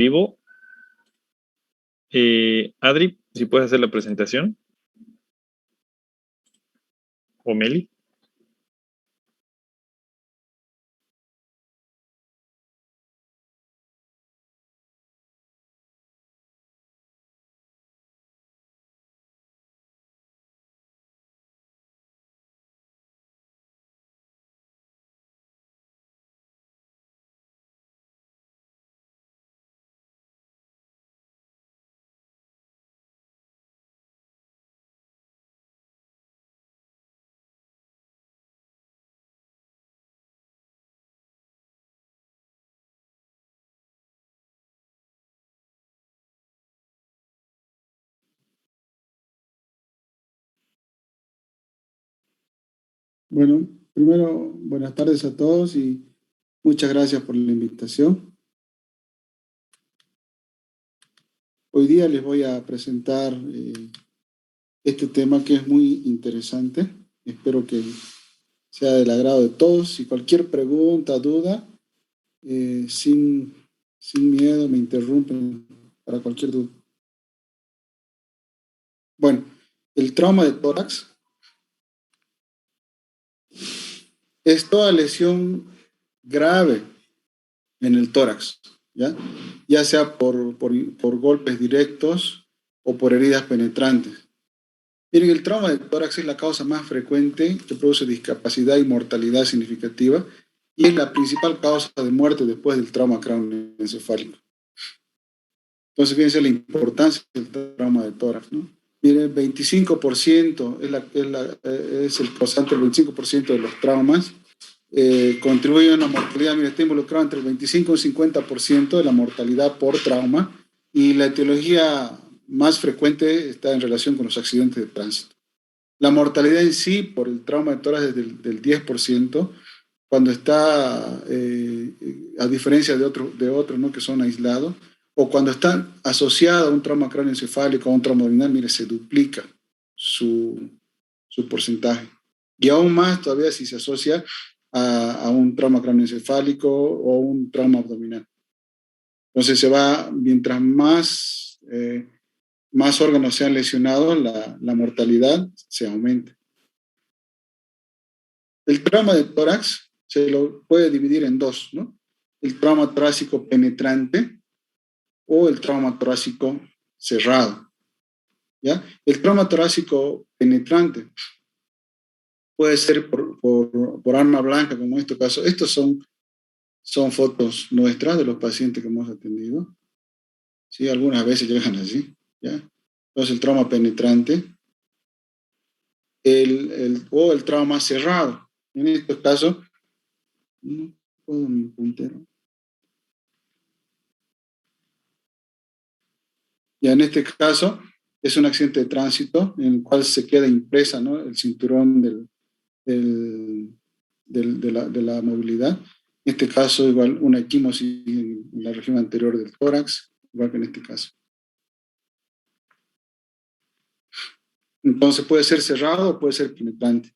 Vivo. Adri, si puedes hacer la presentación. O Meli. Bueno, primero, buenas tardes a todos y muchas gracias por la invitación. Hoy día les voy a presentar este tema que es muy interesante. Espero que sea del agrado de todos. Y cualquier pregunta, duda, sin miedo, me interrumpen para cualquier duda. Bueno, el trauma de tórax es toda lesión grave en el tórax, ¿ya? Ya sea por golpes directos o por heridas penetrantes. Miren, el trauma de tórax es la causa más frecuente que produce discapacidad y mortalidad significativa y es la principal causa de muerte después del trauma craneoencefálico. Entonces, fíjense la importancia del trauma de tórax, ¿no? Miren, el 25% es el causante del 25% de los traumas. Contribuye a una mortalidad, mira, está involucrado entre el 25 y el 50% de la mortalidad por trauma y la etiología más frecuente está en relación con los accidentes de tránsito. La mortalidad en sí por el trauma de tórax es del 10%, cuando está, a diferencia de otros, ¿no?, que son aislados, o cuando está asociado a un trauma craneoencefálico o a un trauma abdominal, mire, se duplica su porcentaje. Y aún más todavía si se asocia a un trauma craneoencefálico o un trauma abdominal. Entonces se va, mientras más órganos sean lesionados, la mortalidad se aumenta. El trauma de tórax se lo puede dividir en dos, ¿no? El trauma torácico penetrante o el trauma torácico cerrado, ¿ya? El trauma torácico penetrante puede ser por arma blanca, como en este caso. Estos son fotos nuestras de los pacientes que hemos atendido. Sí, algunas veces llegan así, ¿ya? Entonces el trauma penetrante o el trauma cerrado. En estos casos, no puedo mi puntero. Ya en este caso es un accidente de tránsito en el cual se queda impresa, ¿no?, el cinturón de la movilidad. En este caso, igual una equimosis en la región anterior del tórax, igual que en este caso. Entonces puede ser cerrado o puede ser penetrante.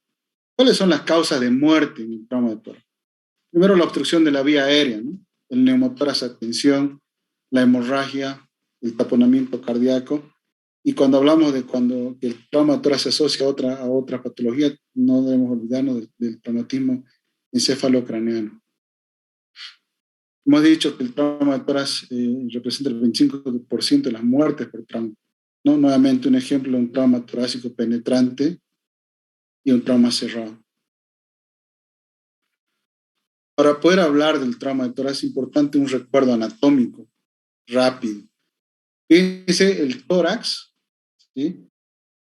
¿Cuáles son las causas de muerte en el trauma de tórax? Primero, la obstrucción de la vía aérea, ¿no?, el neumotórax a tensión, la hemorragia, el taponamiento cardíaco. Y cuando hablamos de cuando el trauma de tórax se asocia a otra patología, no debemos olvidarnos del traumatismo encefalocraneano. Hemos dicho que el trauma de tórax representa el 25% de las muertes por trauma, ¿no? Nuevamente un ejemplo, un trauma torácico penetrante y un trauma cerrado. Para poder hablar del trauma de tórax es importante un recuerdo anatómico rápido. Fíjense, el tórax, ¿sí?,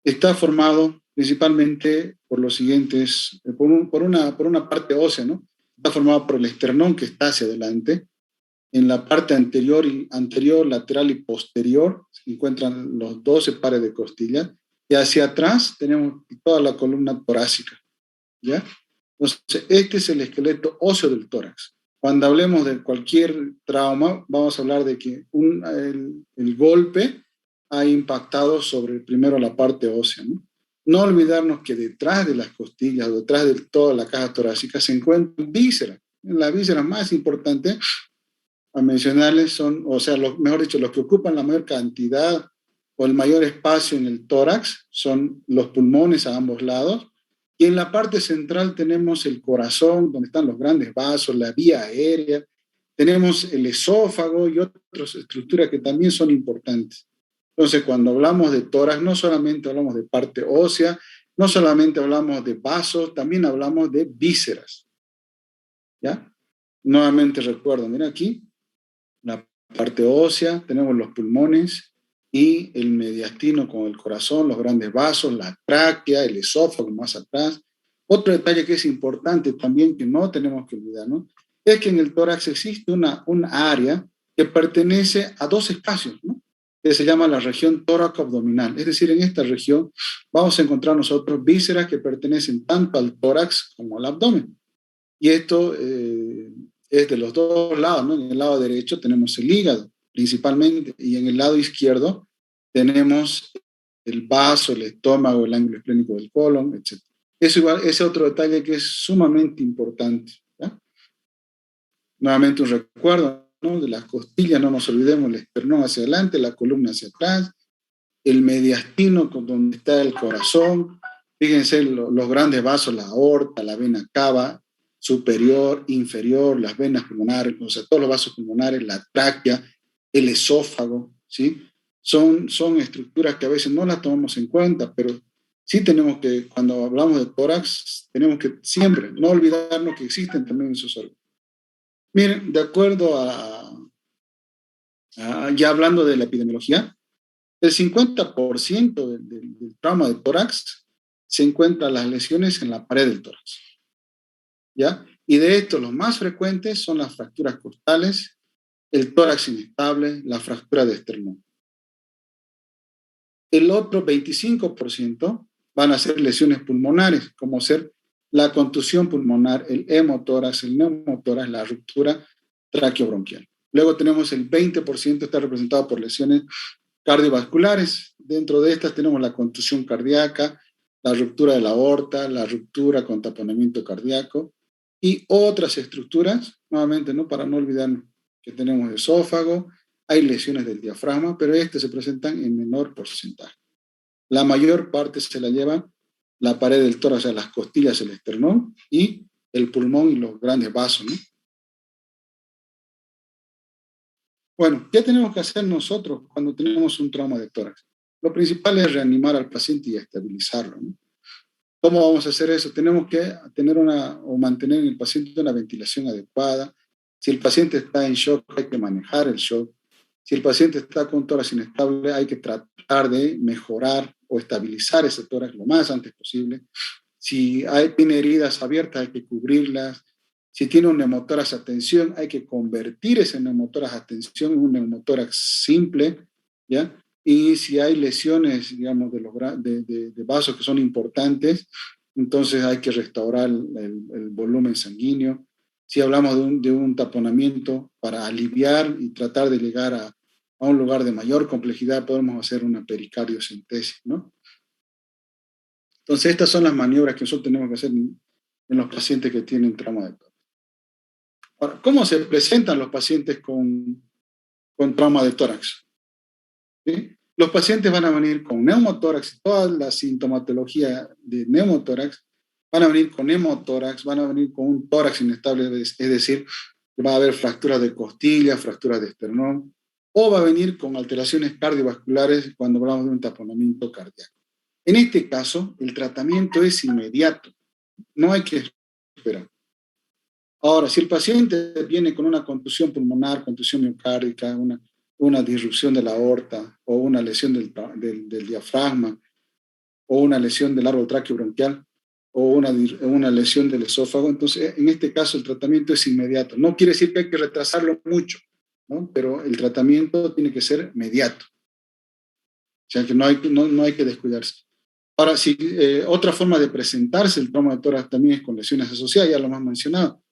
está formado principalmente por los siguientes, por una parte ósea, ¿no? Está formado por el esternón, que está hacia adelante. En la parte anterior, lateral y posterior se encuentran los 12 pares de costillas. Y hacia atrás tenemos toda la columna torácica, ¿ya? Entonces, este es el esqueleto óseo del tórax. Cuando hablemos de cualquier trauma, vamos a hablar de que el golpe ha impactado sobre primero la parte ósea, ¿no? No olvidarnos que detrás de las costillas, o detrás de toda la caja torácica, se encuentra víscera. La víscera más importante a mencionarles son, o sea, mejor dicho, los que ocupan la mayor cantidad o el mayor espacio en el tórax son los pulmones a ambos lados. Y en la parte central tenemos el corazón, donde están los grandes vasos, la vía aérea, tenemos el esófago y otras estructuras que también son importantes. Entonces, cuando hablamos de tórax, no solamente hablamos de parte ósea, no solamente hablamos de vasos, también hablamos de vísceras. ¿Ya? Nuevamente recuerdo, mira aquí, la parte ósea, tenemos los pulmones y el mediastino con el corazón, los grandes vasos, la tráquea, el esófago más atrás. Otro detalle que es importante también que no tenemos que olvidar, ¿no? Es que en el tórax existe una área que pertenece a dos espacios, ¿no? Que se llama la región tóraco-abdominal. Es decir, en esta región vamos a encontrar nosotros vísceras que pertenecen tanto al tórax como al abdomen. Y esto es de los dos lados, ¿no? En el lado derecho tenemos el hígado, principalmente, y en el lado izquierdo tenemos el vaso, el estómago, el ángulo esplénico del colon, etc. Eso igual, ese es otro detalle que es sumamente importante. ¿Ya? Nuevamente un recuerdo, ¿no? De las costillas, no nos olvidemos, el esternón hacia adelante, la columna hacia atrás, el mediastino, donde está el corazón, fíjense los grandes vasos, la aorta, la vena cava, superior, inferior, las venas pulmonares, o sea, todos los vasos pulmonares, la tráquea, el esófago, ¿sí? Son estructuras que a veces no las tomamos en cuenta, pero sí tenemos que, cuando hablamos de tórax, tenemos que siempre no olvidarnos que existen también esos órganos. Miren, de acuerdo ya hablando de la epidemiología, el 50% del trauma de tórax se encuentran las lesiones en la pared del tórax. ¿Ya? Y de esto, los más frecuentes son las fracturas costales, el tórax inestable, la fractura de esternón. El otro 25% van a ser lesiones pulmonares, como ser la contusión pulmonar, el hemotórax, el neumotórax, la ruptura traqueobronquial. Luego tenemos el 20% está representado por lesiones cardiovasculares. Dentro de estas tenemos la contusión cardíaca, la ruptura de la aorta, la ruptura con taponamiento cardíaco y otras estructuras, nuevamente, ¿no? Para no olvidarnos que tenemos esófago, hay lesiones del diafragma, pero estas se presentan en menor porcentaje. La mayor parte se la lleva la pared del tórax, o sea, las costillas, el esternón y el pulmón y los grandes vasos, ¿no? Bueno, ¿qué tenemos que hacer nosotros cuando tenemos un trauma de tórax? Lo principal es reanimar al paciente y estabilizarlo, ¿no? ¿Cómo vamos a hacer eso? Tenemos que tener o mantener en el paciente una ventilación adecuada. Si el paciente está en shock, hay que manejar el shock. Si el paciente está con tórax inestable, hay que tratar de mejorar o estabilizar ese tórax lo más antes posible. Si tiene heridas abiertas, hay que cubrirlas. Si tiene un neumotórax a tensión, hay que convertir ese neumotórax a tensión en un neumotórax simple, ¿ya? Y si hay lesiones, digamos, de vasos que son importantes, entonces hay que restaurar el volumen sanguíneo. Si hablamos de un taponamiento para aliviar y tratar de llegar a un lugar de mayor complejidad, podemos hacer una pericardiocentesis, ¿no? Entonces, estas son las maniobras que nosotros tenemos que hacer en los pacientes que tienen trauma de tórax. Ahora, ¿cómo se presentan los pacientes con trauma de tórax? ¿Sí? Los pacientes van a venir con neumotórax, toda la sintomatología de neumotórax, van a venir con hemotórax, van a venir con un tórax inestable, es decir, que va a haber fracturas de costilla, fracturas de esternón, o va a venir con alteraciones cardiovasculares cuando hablamos de un taponamiento cardíaco. En este caso, el tratamiento es inmediato, no hay que esperar. Ahora, si el paciente viene con una contusión pulmonar, contusión miocárdica, una disrupción de la aorta o una lesión del diafragma o una lesión del árbol traqueobronquial o una lesión del esófago, entonces en este caso el tratamiento es inmediato. No quiere decir que hay que retrasarlo mucho, ¿no? Pero el tratamiento tiene que ser inmediato. O sea que no hay que descuidarse. Ahora, otra forma de presentarse el trauma de tórax también es con lesiones asociadas, ya lo hemos mencionado.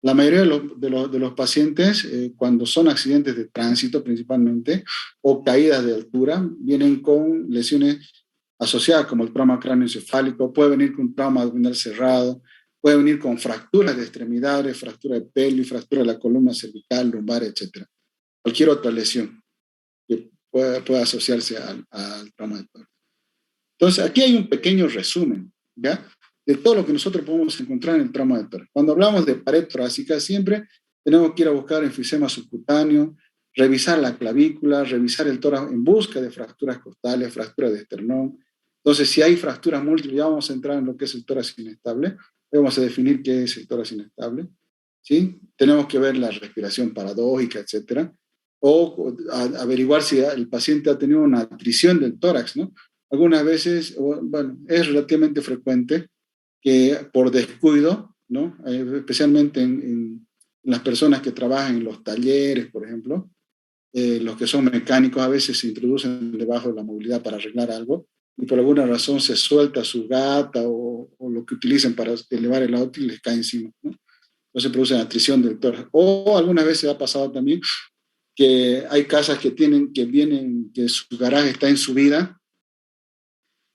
La mayoría de los pacientes, cuando son accidentes de tránsito principalmente, o caídas de altura, vienen con lesiones asociadas como el trauma cráneoencefálico, puede venir con un trauma abdominal cerrado, Puede venir con fracturas de extremidades, fractura de pelvis, fractura de la columna cervical, lumbar, etc. Cualquier otra lesión que pueda asociarse al trauma de tórax. Entonces, aquí hay un pequeño resumen, ¿ya? De todo lo que nosotros podemos encontrar en el trauma de tórax. Cuando hablamos de pared torácica, siempre tenemos que ir a buscar enfisema subcutáneo, revisar la clavícula, revisar el tórax en busca de fracturas costales, fracturas de esternón. Entonces, si hay fracturas múltiples, ya vamos a entrar en lo que es el tórax inestable. Vamos a definir qué es el tórax inestable, ¿sí? Tenemos que ver la respiración paradójica, etcétera, o averiguar si el paciente ha tenido una atrición del tórax, ¿no? Algunas veces, bueno, es relativamente frecuente que por descuido, ¿no? Especialmente en las personas que trabajan en los talleres, por ejemplo, los que son mecánicos a veces se introducen debajo de la movilidad para arreglar algo y por alguna razón se suelta su gata o lo que utilicen para elevar el auto y les cae encima, ¿no? Entonces producen atrición del tórax. O algunas veces ha pasado también que hay casas que que su garaje está en subida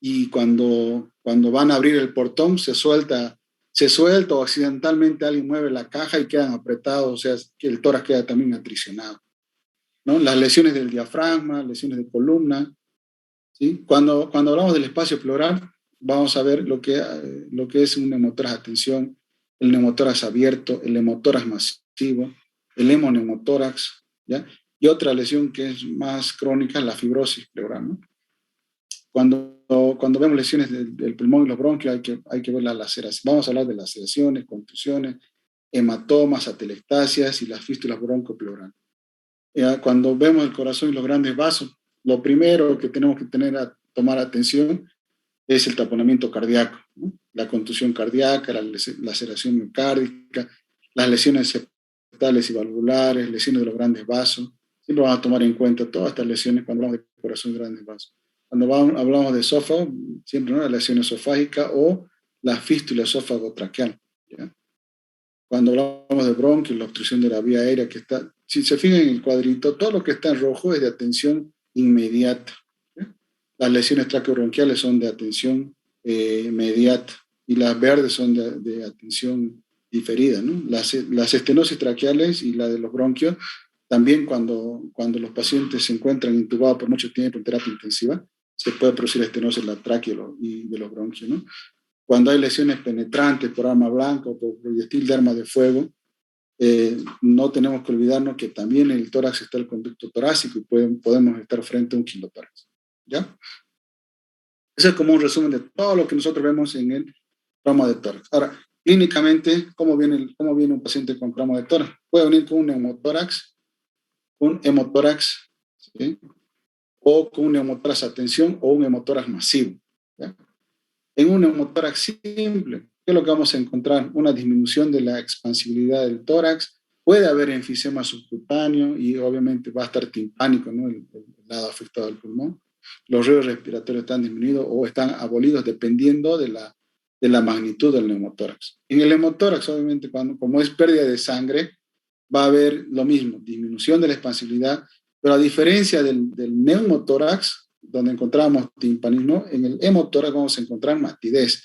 y cuando van a abrir el portón se suelta o accidentalmente alguien mueve la caja y quedan apretados, o sea, que el tórax queda también atricionado, ¿no? Las lesiones del diafragma, lesiones de columna, ¿sí? Cuando hablamos del espacio pleural, vamos a ver lo que es un neumotórax, atención, el neumotórax abierto, el neumotórax masivo, el hemoneumotórax, ¿ya? Y otra lesión que es más crónica, la fibrosis pleural, ¿no? Cuando vemos lesiones del pulmón y los bronquios, hay que ver la laceración. Vamos a hablar de laceraciones, contusiones, hematomas, atelectasias y las fístulas broncopleural. Cuando vemos el corazón y los grandes vasos, lo primero que tenemos que tomar atención es el taponamiento cardíaco, ¿no? La contusión cardíaca, la laceración miocárdica, las lesiones septales y valvulares, lesiones de los grandes vasos. Siempre vamos a tomar en cuenta todas estas lesiones cuando hablamos de corazón y grandes vasos. Cuando hablamos de esófago, siempre, ¿no?, la lesión esofágica o la fístula esófago-traqueal, ¿ya? Cuando hablamos de bronquios, la obstrucción de la vía aérea, que está, si se fijan en el cuadrito, todo lo que está en rojo es de atención inmediata, ¿ya? Las lesiones traqueobronquiales son de atención inmediata y las verdes son de atención diferida, ¿no? Las estenosis traqueales y la de los bronquios, también cuando los pacientes se encuentran intubados por mucho tiempo en terapia intensiva, se puede producir estenosis de la tráquea y de los bronquios, ¿no? Cuando hay lesiones penetrantes por arma blanca o por proyectil de arma de fuego, no tenemos que olvidarnos que también en el tórax está el conducto torácico y podemos estar frente a un quilotórax, ¿ya? Ese es como un resumen de todo lo que nosotros vemos en el trauma de tórax. Ahora, clínicamente, ¿cómo viene un paciente con trauma de tórax? Puede venir con un neumotórax, un hemotórax, ¿sí?, o con un neumotórax a tensión o un hemotórax masivo, ¿ya? En un neumotórax simple, ¿qué es lo que vamos a encontrar? Una disminución de la expansibilidad del tórax, puede haber enfisema subcutáneo y obviamente va a estar timpánico, ¿no?, el lado afectado del pulmón. Los ruidos respiratorios están disminuidos o están abolidos dependiendo de la magnitud del neumotórax. En el neumotórax, obviamente, como es pérdida de sangre, va a haber lo mismo, disminución de la expansibilidad, pero a diferencia del neumotórax, donde encontramos timpanismo, en el hemotórax vamos a encontrar matidez,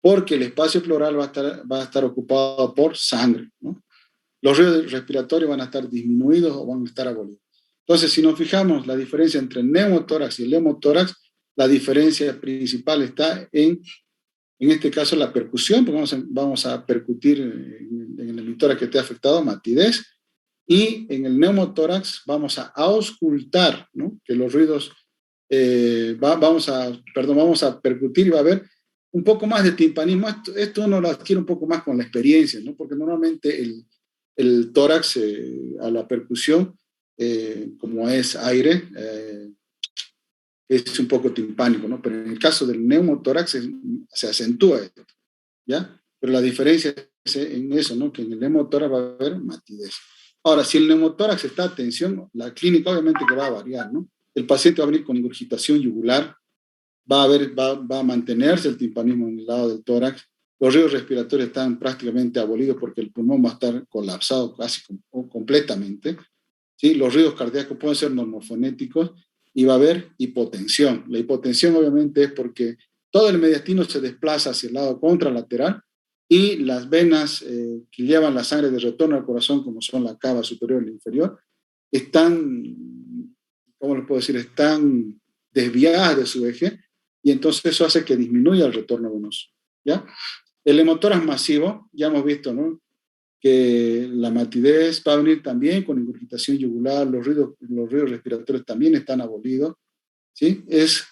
porque el espacio pleural va a estar ocupado por sangre, ¿no? Los ruidos respiratorios van a estar disminuidos o van a estar abolidos. Entonces, si nos fijamos la diferencia entre el neumotórax y el hemotórax, la diferencia principal está en este caso, la percusión, porque vamos a percutir en el emitórax que esté afectado, matidez, y en el neumotórax vamos a auscultar, ¿no?, que los ruidos, vamos a percutir y va a haber un poco más de timpanismo. Esto uno lo adquiere un poco más con la experiencia, ¿no?, porque normalmente el tórax a la percusión, como es aire, es un poco timpánico, ¿no? Pero en el caso del neumotórax se acentúa esto, ¿ya? Pero la diferencia es en eso, ¿no?, que en el neumotórax va a haber matidez. Ahora, si el neumotórax está a tensión, la clínica obviamente que va a variar, ¿no? El paciente va a venir con ingurgitación yugular, va a mantenerse el timpanismo en el lado del tórax, los ruidos respiratorios están prácticamente abolidos porque el pulmón va a estar colapsado casi completamente, ¿sí? Los ruidos cardíacos pueden ser normofonéticos y va a haber hipotensión. La hipotensión obviamente es porque todo el mediastino se desplaza hacia el lado contralateral y las venas que llevan la sangre de retorno al corazón, como son la cava superior y la inferior, están, ¿cómo les puedo decir? Están desviadas de su eje, y entonces eso hace que disminuya el retorno venoso, ¿ya? El hemotórax masivo, ya hemos visto, ¿no?, que la matidez va a venir también con ingurgitación yugular, los ruidos respiratorios también están abolidos, ¿sí? Es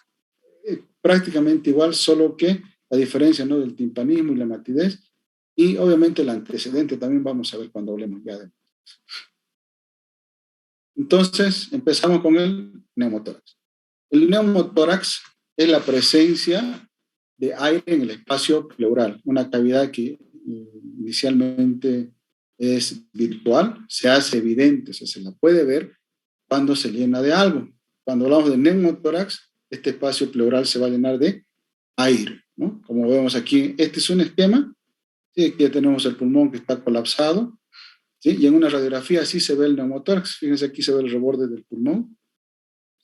prácticamente igual, solo que la diferencia, ¿no?, del timpanismo y la matidez, y obviamente el antecedente también vamos a ver cuando hablemos ya de. Entonces, empezamos con el neumotórax. El neumotórax es la presencia de aire en el espacio pleural, una cavidad que inicialmente es virtual, se hace evidente, o sea, se la puede ver cuando se llena de algo. Cuando hablamos de neumotórax, este espacio pleural se va a llenar de aire, ¿no? Como vemos aquí, este es un esquema, ¿sí? Aquí ya tenemos el pulmón que está colapsado, ¿sí? Y en una radiografía así se ve el neumotórax, fíjense aquí se ve el reborde del pulmón,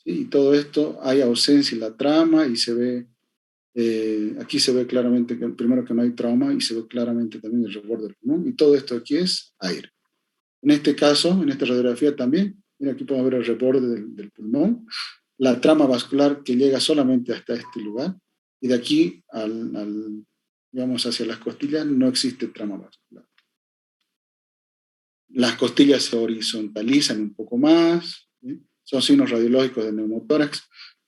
¿sí? Y todo esto hay ausencia en la trama y se ve, aquí se ve claramente que primero que no hay trauma y se ve claramente también el reborde del pulmón y todo esto aquí es aire. En este caso, en esta radiografía también, mira, aquí podemos ver el reborde del pulmón, la trama vascular que llega solamente hasta este lugar, y de aquí digamos, hacia las costillas no existe trama vascular. Las costillas se horizontalizan un poco más, ¿sí? Son signos radiológicos de neumotórax.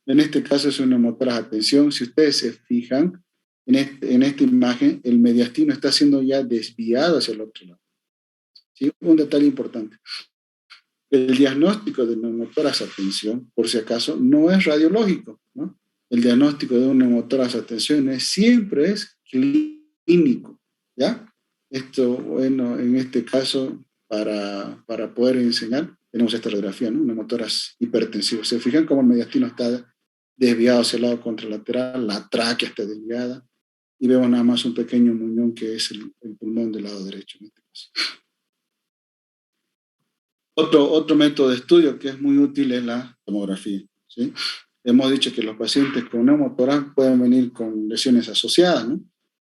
En este caso es un neumotórax a tensión. Si ustedes se fijan, en esta imagen, el mediastino está siendo ya desviado hacia el otro lado, ¿sí? Un detalle importante. El diagnóstico de neumotórax a tensión, por si acaso, no es radiológico, ¿no? El diagnóstico de un neumotórax a tensión siempre es clínico, ¿ya? Esto, bueno, en este caso, para poder enseñar, tenemos esta radiografía, ¿no? Un neumotórax hipertensivo. Se fijan cómo el mediastino está desviado hacia el lado contralateral, la tráquea está desviada, y vemos nada más un pequeño muñón que es el pulmón del lado derecho en este caso. Otro método de estudio que es muy útil es la tomografía, ¿sí? Hemos dicho que los pacientes con neumotórax pueden venir con lesiones asociadas, ¿no?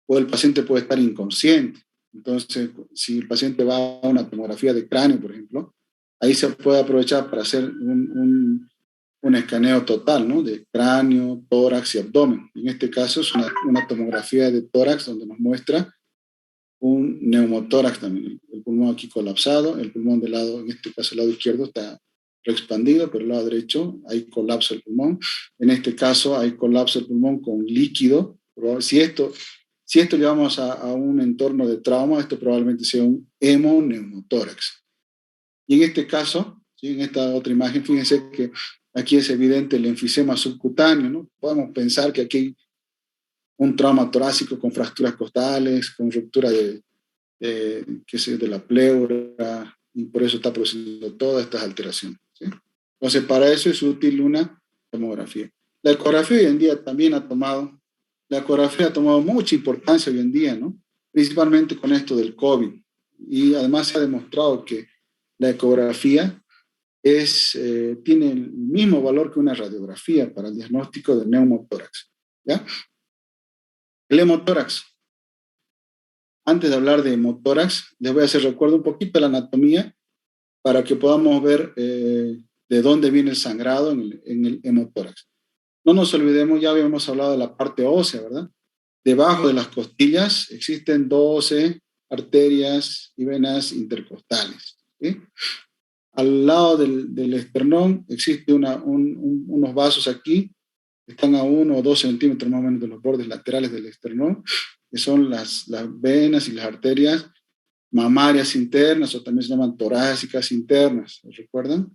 O el paciente puede estar inconsciente. Entonces, si el paciente va a una tomografía de cráneo, por ejemplo, ahí se puede aprovechar para hacer un escaneo total, ¿no?, de cráneo, tórax y abdomen. En este caso es una tomografía de tórax donde nos muestra un neumotórax también, el pulmón aquí colapsado, el pulmón del lado, en este caso el lado izquierdo está expandido, pero el lado derecho hay colapso del pulmón. En este caso hay colapso del pulmón con líquido. Si esto llevamos a un entorno de trauma, esto probablemente sea un hemoneumotórax. Y en este caso, ¿sí?, en esta otra imagen, fíjense que aquí es evidente el enfisema subcutáneo, ¿no? Podemos pensar que aquí hay un trauma torácico con fracturas costales, con ruptura de la pleura, y por eso está produciendo todas estas alteraciones, ¿sí? Entonces, para eso es útil una tomografía. La ecografía hoy en día también la ecografía ha tomado mucha importancia hoy en día, ¿no? Principalmente con esto del COVID. Y además se ha demostrado que la ecografía tiene el mismo valor que una radiografía para el diagnóstico de neumotórax, ¿ya? El hemotórax. Antes de hablar de hemotórax, les voy a hacer recuerdo un poquito de la anatomía para que podamos ver de dónde viene el sangrado en el hemotórax. No nos olvidemos, ya habíamos hablado de la parte ósea, ¿verdad? Debajo de las costillas existen 12 arterias y venas intercostales, ¿sí? Al lado del esternón existen unos vasos aquí, que están a 1 o 2 centímetros más o menos de los bordes laterales del esternón, que son las venas y las arterias mamarias internas, o también se llaman torácicas internas, ¿recuerdan?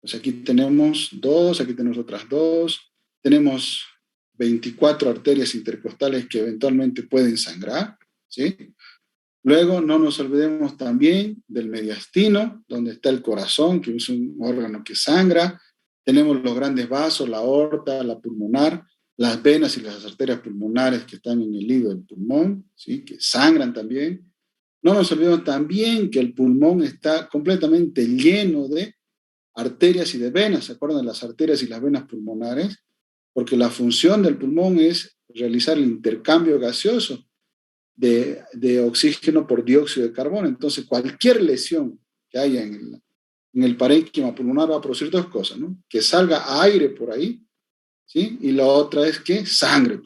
Pues aquí tenemos 2, aquí tenemos otras 2, tenemos 24 arterias intercostales que eventualmente pueden sangrar, ¿sí? Luego no nos olvidemos también del mediastino, donde está el corazón, que es un órgano que sangra. Tenemos los grandes vasos, la aorta, la pulmonar, las venas y las arterias pulmonares que están en el hilo del pulmón, ¿sí?, que sangran también. No nos olvidemos también que el pulmón está completamente lleno de arterias y de venas. ¿Se acuerdan de las arterias y las venas pulmonares? Porque la función del pulmón es realizar el intercambio gaseoso de oxígeno por dióxido de carbono. Entonces, cualquier lesión que haya en el parénquima pulmonar va a producir dos cosas, ¿no? Que salga aire por ahí, ¿sí? Y la otra es que sangre,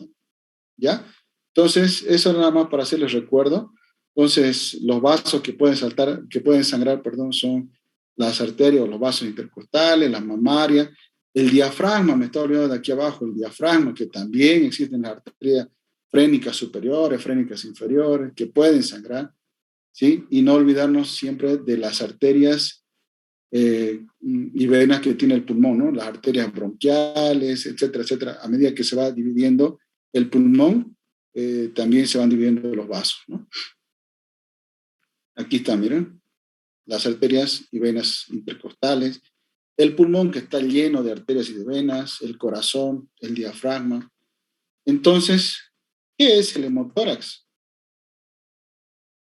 ¿ya? Entonces, eso nada más para hacerles recuerdo. Entonces, los vasos que pueden sangrar, perdón, son las arterias o los vasos intercostales, las mamarias, el diafragma, me está olvidando de aquí abajo, el diafragma, que también existen las arterias frénicas superiores, frénicas inferiores, que pueden sangrar, ¿sí? Y no olvidarnos siempre de las arterias y venas que tiene el pulmón, ¿no? Las arterias bronquiales, etcétera, etcétera. A medida que se va dividiendo el pulmón, también se van dividiendo los vasos, ¿no? Aquí está, miren, las arterias y venas intercostales, el pulmón que está lleno de arterias y de venas, el corazón, el diafragma. Entonces, ¿qué es el hemotórax?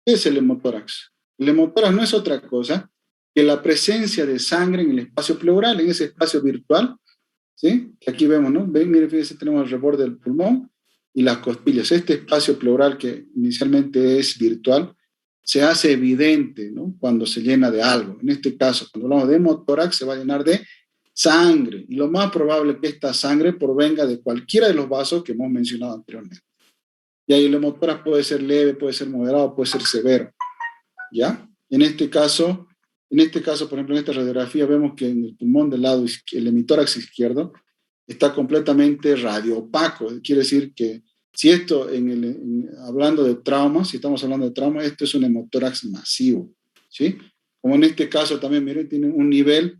¿Qué es el hemotórax? El hemotórax no es otra cosa que la presencia de sangre en el espacio pleural, en ese espacio virtual, ¿sí? Que aquí vemos, ¿no? Ven, miren, fíjense, tenemos el reborde del pulmón y las costillas. Este espacio pleural que inicialmente es virtual, se hace evidente, ¿no? Cuando se llena de algo. En este caso, cuando hablamos de hemotórax, se va a llenar de sangre. Y lo más probable es que esta sangre provenga de cualquiera de los vasos que hemos mencionado anteriormente. Y ahí el hemotórax puede ser leve, puede ser moderado, puede ser severo, ¿ya? En este caso, por ejemplo, en esta radiografía vemos que en el pulmón del lado izquierdo, el hemitórax izquierdo, está completamente radiopaco. Quiere decir que si esto, hablando de trauma, si estamos hablando de trauma, esto es un hemotórax masivo, ¿sí? Como en este caso también, miren, tiene un nivel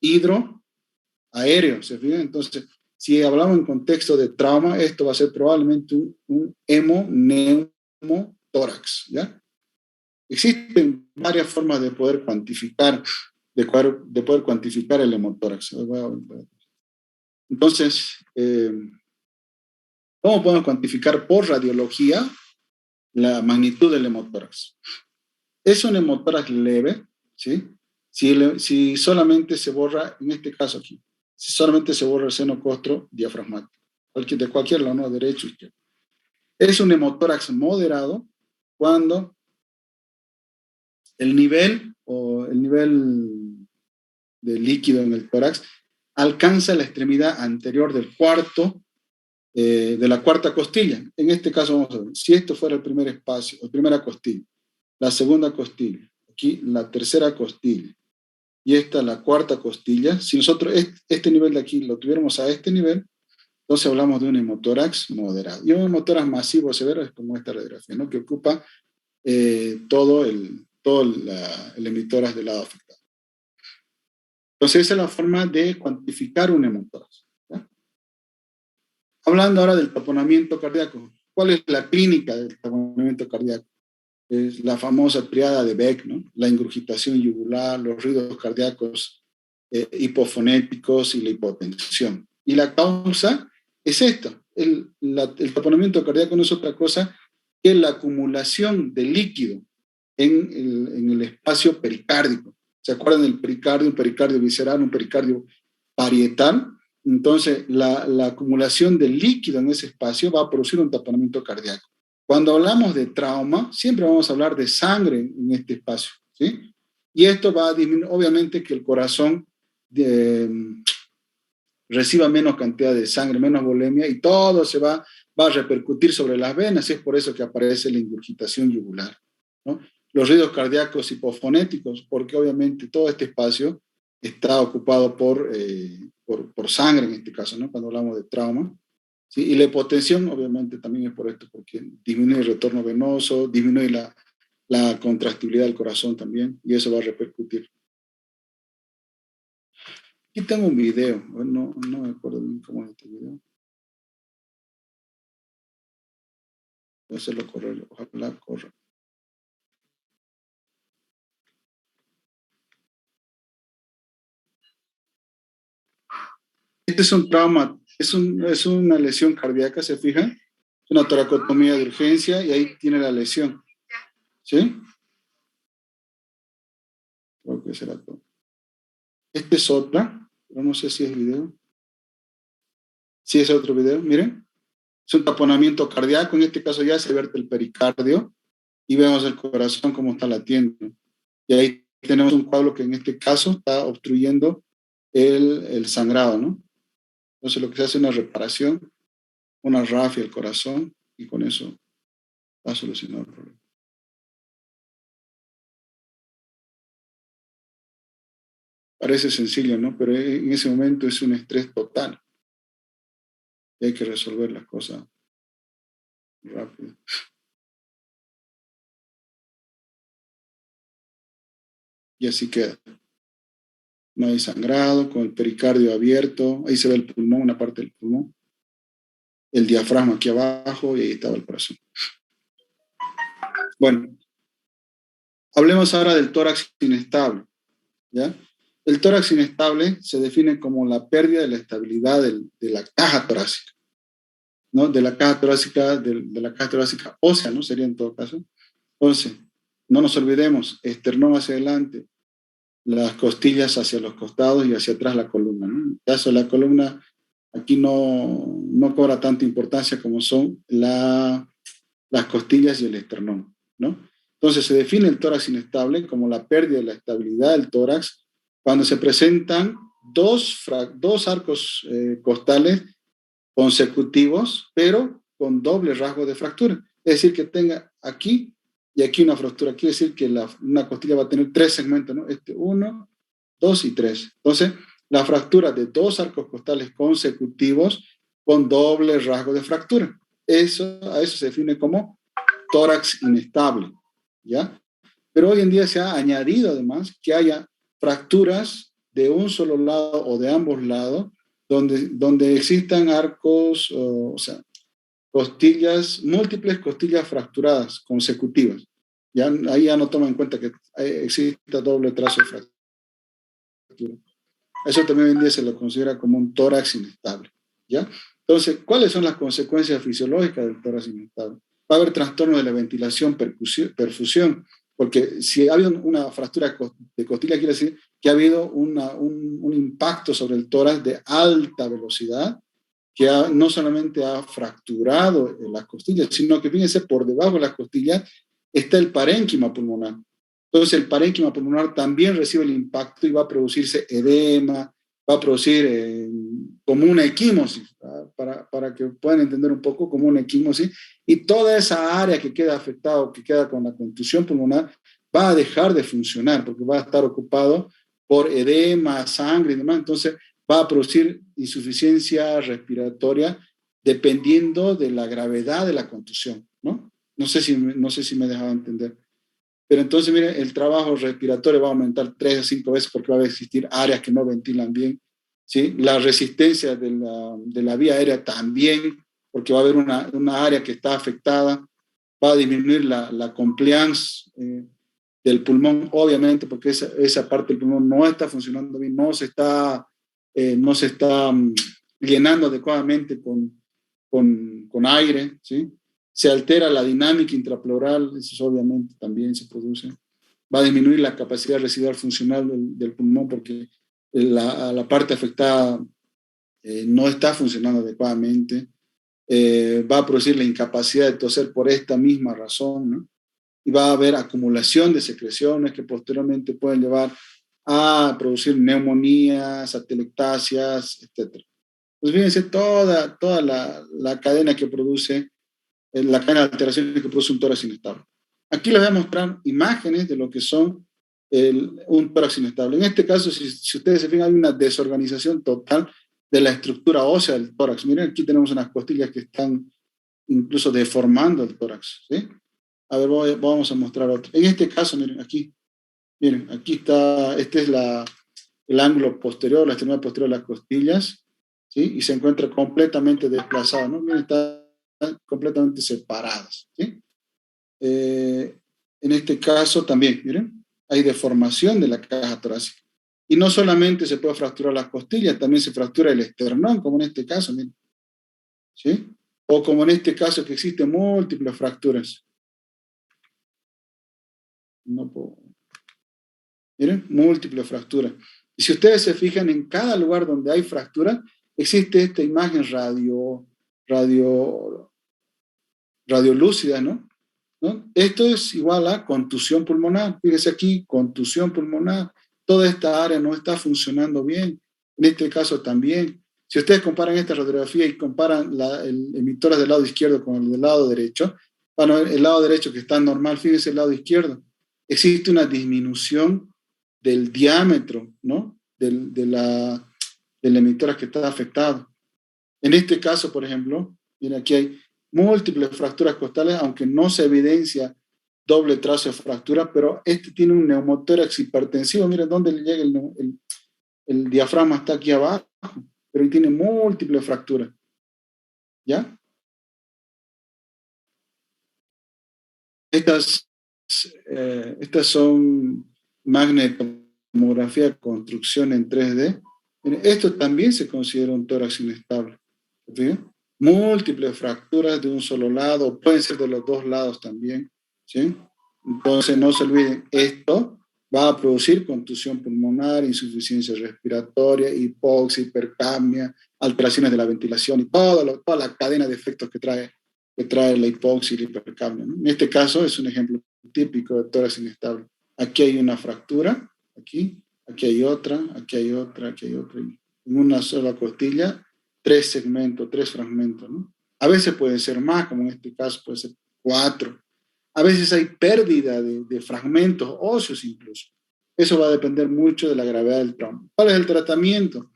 hidroaéreo, ¿se fijan? Entonces, si hablamos en contexto de trauma, esto va a ser probablemente un hemoneumotórax, ¿ya? Existen varias formas de poder cuantificar, de poder cuantificar el hemotórax. Entonces, ¿cómo podemos cuantificar por radiología la magnitud del hemotórax? Es un hemotórax leve, ¿sí? Si solamente se borra, en este caso aquí, si solamente se borra el seno costro diafragmático, de cualquier lado, ¿no? Derecho o izquierdo. Es un hemotórax moderado cuando el nivel de líquido en el tórax alcanza la extremidad anterior de la cuarta costilla. En este caso, vamos a ver, si esto fuera el primer espacio, la primera costilla, la segunda costilla, aquí la tercera costilla, y esta la cuarta costilla, si nosotros este nivel de aquí lo tuviéramos a este nivel, entonces hablamos de un hemotórax moderado. Y un hemotórax masivo severo es como esta radiografía, ¿no? Que ocupa todo el hemitórax del lado afectado. Entonces esa es la forma de cuantificar un hemotórax, ¿ya? Hablando ahora del taponamiento cardíaco. ¿Cuál es la clínica del taponamiento cardíaco? Es la famosa triada de Beck, ¿no? La ingurgitación yugular, los ruidos cardíacos hipofonéticos y la hipotensión. Y la causa es esta. El taponamiento cardíaco no es otra cosa que la acumulación de líquido en el espacio pericárdico. ¿Se acuerdan del pericardio? Un pericardio visceral, un pericardio parietal. Entonces, la acumulación de líquido en ese espacio va a producir un taponamiento cardíaco. Cuando hablamos de trauma, siempre vamos a hablar de sangre en este espacio, ¿sí? Y esto va a disminuir, obviamente que el corazón reciba menos cantidad de sangre, menos volemia, y todo va a repercutir sobre las venas, y es por eso que aparece la ingurgitación yugular, ¿no? Los ruidos cardíacos hipofonéticos, porque obviamente todo este espacio está ocupado por sangre en este caso, ¿no? Cuando hablamos de trauma, ¿sí? Y la hipotensión obviamente también es por esto, porque disminuye el retorno venoso, disminuye la contractibilidad del corazón también, y eso va a repercutir. Aquí tengo un video, no me acuerdo bien cómo es este video. Voy a hacerlo correr, ojalá corra. Este es un trauma, es una lesión cardíaca, ¿se fijan? Es una toracotomía de urgencia y ahí tiene la lesión. ¿Sí? Creo que será todo. Este es otra, pero no sé si es video. Sí, es otro video, miren. es un taponamiento cardíaco, en este caso ya se vierte el pericardio y vemos el corazón cómo está latiendo. Y ahí tenemos un coágulo que en este caso está obstruyendo el sangrado, ¿no? Entonces lo que se hace es una reparación, una rafia al corazón y con eso va a solucionar el problema. Parece sencillo, ¿no? Pero en ese momento es un estrés total y hay que resolver las cosas rápido. Y así queda. No hay sangrado, con el pericardio abierto, ahí se ve el pulmón, una parte del pulmón, el diafragma aquí abajo y ahí estaba el corazón. Bueno, hablemos ahora del tórax inestable, ¿ya? El tórax inestable se define como la pérdida de la estabilidad de la caja torácica, ¿no? De la caja torácica ósea, ¿no? Sería en todo caso. Entonces, no nos olvidemos, esternón hacia adelante, las costillas hacia los costados y hacia atrás la columna, ¿no? En el caso de la columna, aquí no cobra tanta importancia como son las costillas y el esternón, ¿no? Entonces se define el tórax inestable como la pérdida de la estabilidad del tórax cuando se presentan dos arcos costales consecutivos, pero con doble rasgo de fractura. Es decir, que tenga aquí y aquí una fractura. Quiere decir que una costilla va a tener tres segmentos, ¿no? Uno, dos y tres. Entonces, la fractura de dos arcos costales consecutivos con doble rasgo de fractura. A eso se define como tórax inestable, ¿ya? Pero hoy en día se ha añadido además que haya fracturas de un solo lado o de ambos lados donde existan arcos, o sea, múltiples costillas fracturadas consecutivas. Ahí ya no toma en cuenta que exista doble trazo de fractura. Eso también hoy en día se lo considera como un tórax inestable, ¿ya? Entonces, ¿cuáles son las consecuencias fisiológicas del tórax inestable? Va a haber trastorno de la ventilación, perfusión, porque si ha habido una fractura de costilla, quiere decir que ha habido un impacto sobre el tórax de alta velocidad, que no solamente ha fracturado las costillas, sino que fíjense, por debajo de las costillas está el parénquima pulmonar. Entonces el parénquima pulmonar también recibe el impacto y va a producirse edema, va a producir como una equimosis, para que puedan entender un poco, como una equimosis, y toda esa área que queda afectada o que queda con la contusión pulmonar va a dejar de funcionar porque va a estar ocupado por edema, sangre y demás. Entonces va a producir insuficiencia respiratoria dependiendo de la gravedad de la contusión, ¿no? No sé si me he dejado entender. Pero entonces, miren, el trabajo respiratorio va a aumentar 3 a 5 veces porque va a existir áreas que no ventilan bien, ¿sí? La resistencia de la vía aérea también, porque va a haber una área que está afectada, va a disminuir la compliance del pulmón, obviamente, porque esa parte del pulmón no está funcionando bien, no se está llenando adecuadamente con aire, ¿sí? Se altera la dinámica intrapleural, eso obviamente también se produce. Va a disminuir la capacidad residual funcional del pulmón porque la parte afectada no está funcionando adecuadamente. Va a producir la incapacidad de toser por esta misma razón, ¿no? Y va a haber acumulación de secreciones que posteriormente pueden llevar a producir neumonías, atelectasias, etc. Pues fíjense toda la cadena que produce, la cadena de alteraciones que produce un tórax inestable. Aquí les voy a mostrar imágenes de lo que son un tórax inestable. En este caso, si ustedes se fijan, hay una desorganización total de la estructura ósea del tórax. Miren, aquí tenemos unas costillas que están incluso deformando el tórax, ¿sí? A ver, vamos a mostrar otro. En este caso, miren, aquí está, este es el ángulo posterior, la extremidad posterior de las costillas, ¿sí? Y se encuentra completamente desplazado, ¿no? Miren, están completamente separadas, ¿sí? En este caso también, miren, hay deformación de la caja torácica. Y no solamente se puede fracturar las costillas, también se fractura el esternón, como en este caso, miren, ¿sí? O como en este caso que existen múltiples fracturas. No puedo. Miren, múltiples fracturas. Y si ustedes se fijan, en cada lugar donde hay fractura, existe esta imagen radio, radiolúcidas, ¿no? Esto es igual a contusión pulmonar. Fíjese aquí, contusión pulmonar. Toda esta área no está funcionando bien. En este caso también. Si ustedes comparan esta radiografía y comparan el emitor del lado izquierdo con el del lado derecho, van a ver el lado derecho que está normal, fíjense el lado izquierdo. Existe una disminución del diámetro, ¿no? de la emitora que está afectado. En este caso, por ejemplo, mira, aquí hay múltiples fracturas costales, aunque no se evidencia doble trazo de fractura, pero este tiene un neumotórax hipertensivo. Mira dónde le llega el diafragma, está aquí abajo, pero tiene múltiples fracturas. ¿Ya? Estas son magnetomografía construcción en 3D. Esto también se considera un tórax inestable. ¿Sí? Múltiples fracturas de un solo lado, pueden ser de los dos lados también. ¿Sí? Entonces no se olviden, esto va a producir contusión pulmonar, insuficiencia respiratoria, hipoxia, hipercapnia, alteraciones de la ventilación y toda la cadena de efectos que trae la hipoxia y la hipercapnia, ¿no? En este caso es un ejemplo típico de tórax inestable. Aquí hay una fractura, aquí hay otra, aquí hay otra, aquí hay otra. En una sola costilla, 3 segmentos, 3 fragmentos, ¿no? A veces pueden ser más, como en este caso puede ser 4. A veces hay pérdida de fragmentos óseos incluso. Eso va a depender mucho de la gravedad del trauma. ¿Cuál es el tratamiento?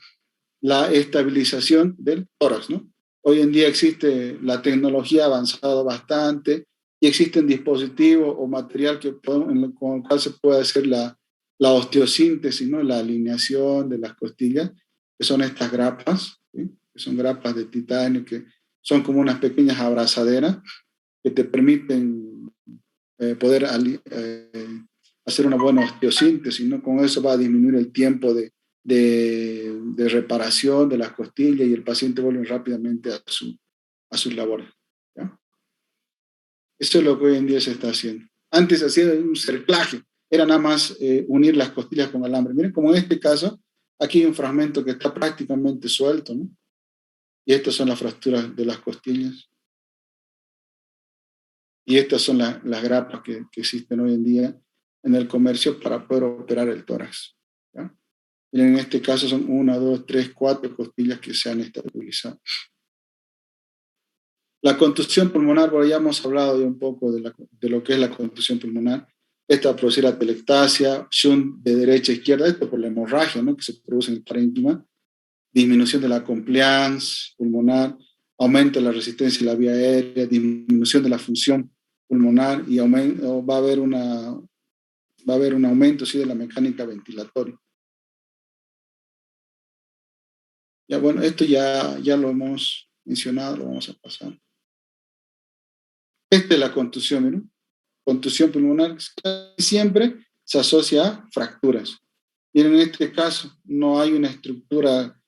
La estabilización del tórax, ¿no? Hoy en día existe la tecnología ha avanzado bastante y existen dispositivos o material con el cual se puede hacer la osteosíntesis, ¿no? La alineación de las costillas, que son estas grapas, ¿sí? Que son grapas de titanio, que son como unas pequeñas abrazaderas que te permiten poder hacer una buena osteosíntesis, ¿no? Con eso va a disminuir el tiempo de reparación de las costillas y el paciente vuelve rápidamente a sus labores. ¿Ya? Eso es lo que hoy en día se está haciendo. Antes se hacía un cerclaje, era nada más unir las costillas con alambre. Miren, como en este caso, aquí hay un fragmento que está prácticamente suelto, ¿no? Y estas son las fracturas de las costillas. Y estas son las grapas que existen hoy en día en el comercio para poder operar el tórax. ¿Ya? En este caso son 1, 2, 3, 4 costillas que se han estabilizado. La contusión pulmonar, bueno, ya hemos hablado de un poco de lo que es la contusión pulmonar. Esta va a producir atelectasia, shunt de derecha a izquierda, esto por la hemorragia, ¿no? Que se produce en el parénquima, disminución de la compliance pulmonar, aumento de la resistencia de la vía aérea, disminución de la función pulmonar y va a haber un aumento, sí, de la mecánica ventilatoria. Ya, bueno, esto ya lo hemos mencionado, lo vamos a pasar. Esta es la contusión, ¿no? Contusión pulmonar siempre se asocia a fracturas. Miren, en este caso no hay una estructura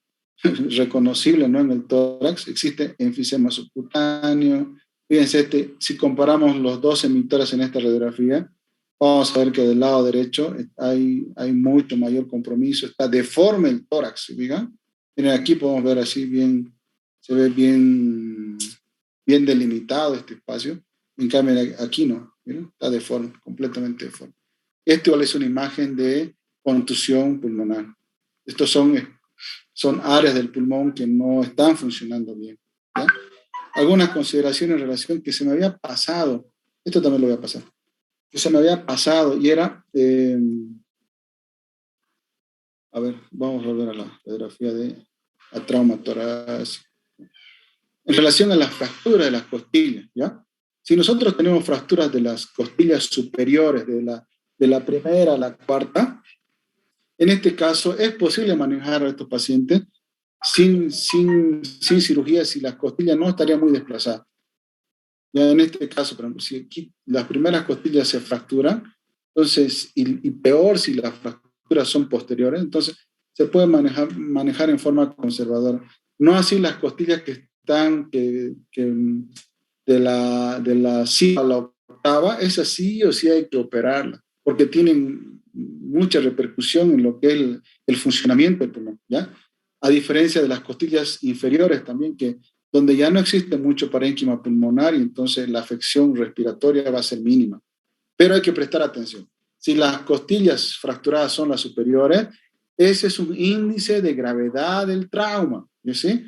reconocible, ¿no? En el tórax, existe enfisema subcutáneo. Fíjense, si comparamos los dos emitores en esta radiografía, vamos a ver que del lado derecho hay mucho mayor compromiso, está deforme el tórax, ¿digan? Miren, aquí podemos ver así bien, se ve bien delimitado este espacio. En cambio, aquí no, ¿miren? Está deforme, completamente deforme. Esto es una imagen de contusión pulmonar. Estos son áreas del pulmón que no están funcionando bien. ¿Ya? Algunas consideraciones en relación que se me había pasado, esto también lo voy a pasar, que se me había pasado y era, a ver, vamos a volver a la radiografía de la trauma torácica. En relación a las fracturas de las costillas, ¿ya? Si nosotros tenemos fracturas de las costillas superiores, de la primera a la cuarta, en este caso es posible manejar a estos pacientes sin cirugía si las costillas no estarían muy desplazadas. Ya en este caso, por ejemplo, si aquí las primeras costillas se fracturan, entonces, y peor si las fracturas son posteriores, entonces se puede manejar en forma conservadora. No así las costillas que están de la 5 a la octava, esas sí o sí hay que operarla, porque tienen mucha repercusión en lo que es el funcionamiento del pulmón, ¿ya? A diferencia de las costillas inferiores también, que donde ya no existe mucho parénquima pulmonar y entonces la afección respiratoria va a ser mínima. Pero hay que prestar atención. Si las costillas fracturadas son las superiores, ese es un índice de gravedad del trauma, ¿sí?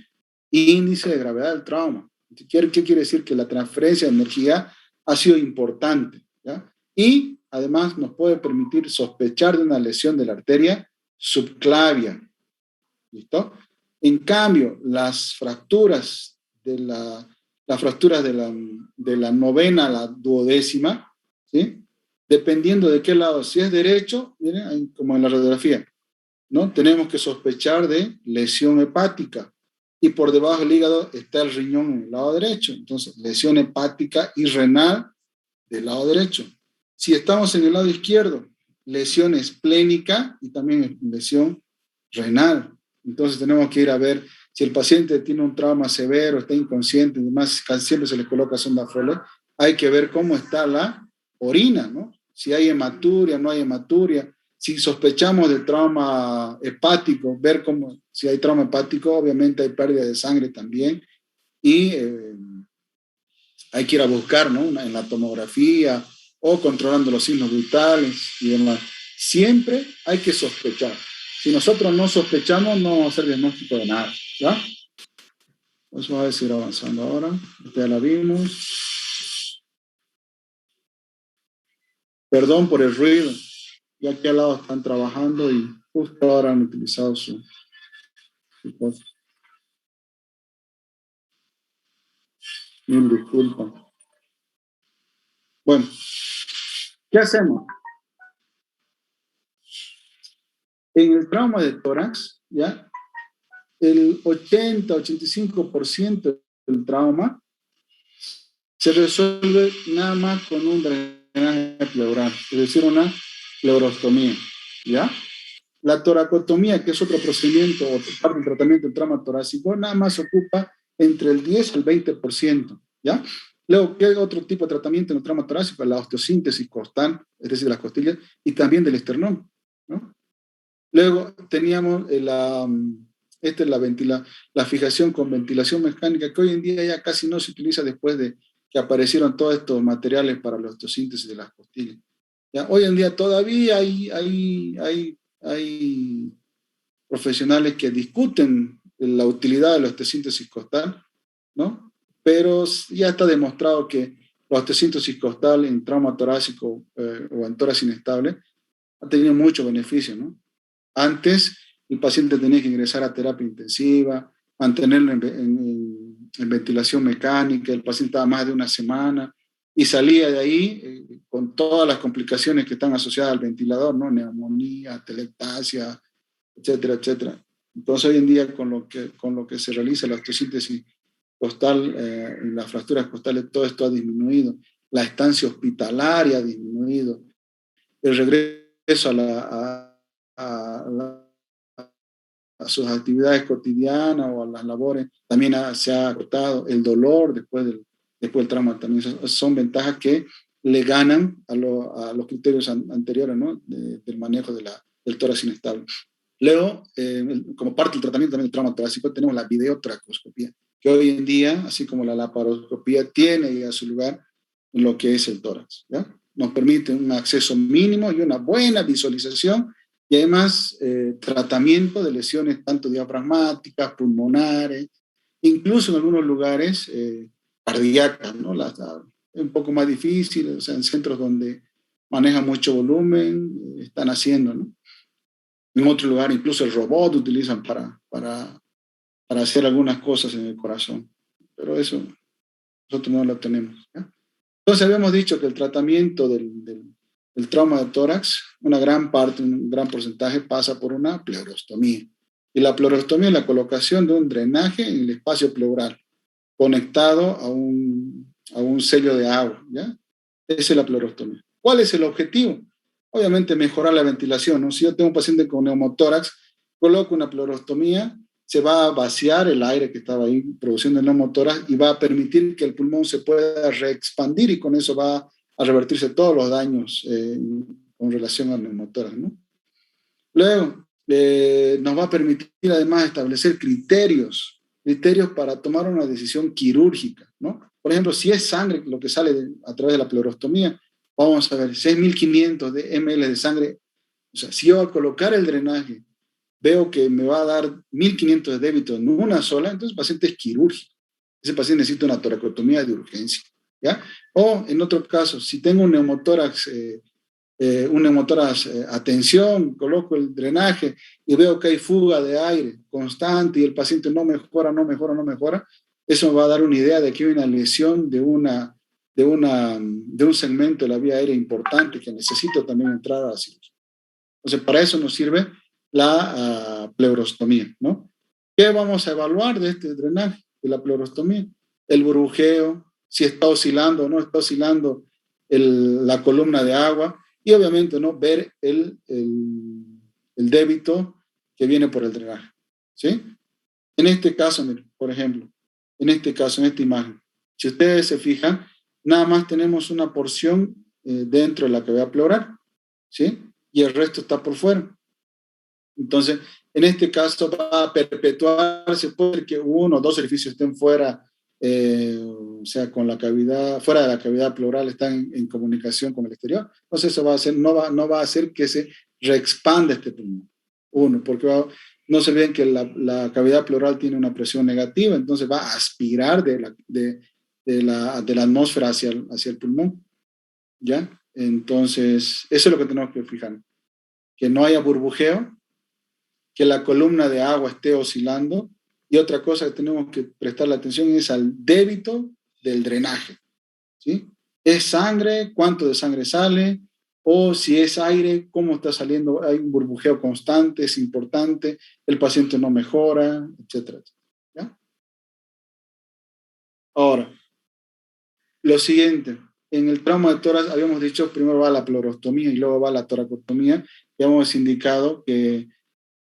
Índice de gravedad del trauma. ¿Qué quiere decir? Que la transferencia de energía ha sido importante, ¿ya? Y además nos puede permitir sospechar de una lesión de la arteria subclavia, ¿listo? En cambio, las fracturas de la novena a la duodécima, ¿sí? Dependiendo de qué lado, si es derecho, miren, como en la radiografía, ¿no? Tenemos que sospechar de lesión hepática. Y por debajo del hígado está el riñón en el lado derecho. Entonces, lesión hepática y renal del lado derecho. Si estamos en el lado izquierdo, lesión esplénica y también lesión renal. Entonces tenemos que ir a ver si el paciente tiene un trauma severo, está inconsciente, además casi siempre se le coloca sonda Foley, hay que ver cómo está la orina, ¿no? Si hay hematuria, no hay hematuria. Si sospechamos de trauma hepático, ver cómo, si hay trauma hepático, obviamente hay pérdida de sangre también. Y hay que ir a buscar, ¿no? En la tomografía o controlando los signos vitales y demás. Siempre hay que sospechar. Si nosotros no sospechamos, no vamos a hacer diagnóstico de nada, ¿ya? Pues vamos a seguir avanzando ahora. Ya la vimos. Perdón por el ruido. Ya aquí al lado están trabajando y justo ahora han utilizado su cosa. Mil disculpas. Bueno, ¿qué hacemos? En el trauma de tórax, ¿ya? El 80-85% del trauma se resuelve nada más con un drenaje pleural, es decir, una pleurostomía, ¿ya? La toracotomía, que es otro procedimiento o parte del tratamiento del trauma torácico, nada más ocupa entre el 10 al 20%, ¿ya? Luego, ¿qué otro tipo de tratamiento en el trauma torácico? La osteosíntesis costal, es decir, de las costillas, y también del esternón, ¿no? Luego teníamos la fijación con ventilación mecánica, que hoy en día ya casi no se utiliza después de que aparecieron todos estos materiales para la osteosíntesis de las costillas. ¿Ya? Hoy en día todavía hay profesionales que discuten la utilidad de la osteosíntesis costal, ¿no? Pero ya está demostrado que la osteosíntesis costal en trauma torácico o en tórax inestable ha tenido mucho beneficio, ¿no? Antes, el paciente tenía que ingresar a terapia intensiva, mantenerlo en ventilación mecánica, el paciente estaba más de una semana y salía de ahí con todas las complicaciones que están asociadas al ventilador, ¿no? Neumonía, telectasia, etcétera, etcétera. Entonces, hoy en día, con lo que se realiza la osteosíntesis costal, las fracturas costales, todo esto ha disminuido. La estancia hospitalaria ha disminuido. El regreso a sus actividades cotidianas o a las labores también se ha acortado. El dolor después del trauma también son ventajas que le ganan a los criterios anteriores, ¿no? Del manejo del tórax inestable. Luego, como parte del tratamiento también del trauma torácico, tenemos la videotracoscopía, que hoy en día, así como la laparoscopía, tiene ya su lugar en lo que es el tórax, ¿ya? Nos permite un acceso mínimo y una buena visualización y además tratamiento de lesiones tanto diafragmáticas, pulmonares, incluso en algunos lugares cardíacas, ¿no? Es un poco más difícil, o sea, en centros donde manejan mucho volumen, están haciendo, ¿no? En otro lugar incluso el robot utilizan para hacer algunas cosas en el corazón, pero eso nosotros no lo tenemos, ¿ya? Entonces habíamos dicho que el tratamiento del trauma de tórax, una gran parte, un gran porcentaje pasa por una pleurostomía. Y la pleurostomía es la colocación de un drenaje en el espacio pleural, conectado a un sello de agua, ¿ya? Esa es la pleurostomía. ¿Cuál es el objetivo? Obviamente mejorar la ventilación, ¿no? Si yo tengo un paciente con neumotórax, coloco una pleurostomía, se va a vaciar el aire que estaba ahí produciendo el neumotórax y va a permitir que el pulmón se pueda reexpandir y con eso va a revertirse todos los daños con relación al neumotórax, ¿no? Luego, nos va a permitir además establecer criterios criterios para tomar una decisión quirúrgica, ¿no? Por ejemplo, si es sangre lo que sale a través de la pleurostomía, vamos a ver, 6.500 de ml de sangre, o sea, si yo al colocar el drenaje veo que me va a dar 1.500 de débito en una sola, entonces el paciente es quirúrgico. Ese paciente necesita una toracotomía de urgencia, ¿ya? O en otro caso, si tengo un neumotórax, atención, coloco el drenaje y veo que hay fuga de aire constante y el paciente no mejora, no mejora, no mejora, eso me va a dar una idea de que hay una lesión de un segmento de la vía aérea importante que necesito también entrar a la cirugía. Entonces, para eso nos sirve la pleurostomía, ¿no? ¿Qué vamos a evaluar de este drenaje, de la pleurostomía? El burbujeo, si está oscilando o no está oscilando la columna de agua, y obviamente, ¿no?, ver el débito que viene por el drenaje, ¿sí? En este caso, miren, por ejemplo, en este caso, en esta imagen, si ustedes se fijan, nada más tenemos una porción dentro de la cavidad pleural, ¿sí? Y el resto está por fuera. Entonces, en este caso va a perpetuarse, puede que uno o dos orificios estén fuera, o sea, con la cavidad, fuera de la cavidad pleural, están en comunicación con el exterior. Entonces, eso va a hacer, no va a hacer que se reexpanda este pulmón. Uno, porque no se olviden que la cavidad pleural tiene una presión negativa, entonces va a aspirar de la atmósfera hacia el pulmón, ¿ya? Entonces, eso es lo que tenemos que fijar, que no haya burbujeo, que la columna de agua esté oscilando, y otra cosa que tenemos que prestarle atención es al débito del drenaje, ¿sí? ¿Es sangre? ¿Cuánto de sangre sale? O si es aire, ¿cómo está saliendo? Hay un burbujeo constante, es importante, el paciente no mejora, etcétera, ¿ya? Ahora, lo siguiente, en el trauma de tórax habíamos dicho primero va la pleurostomía y luego va la toracotomía, ya hemos indicado que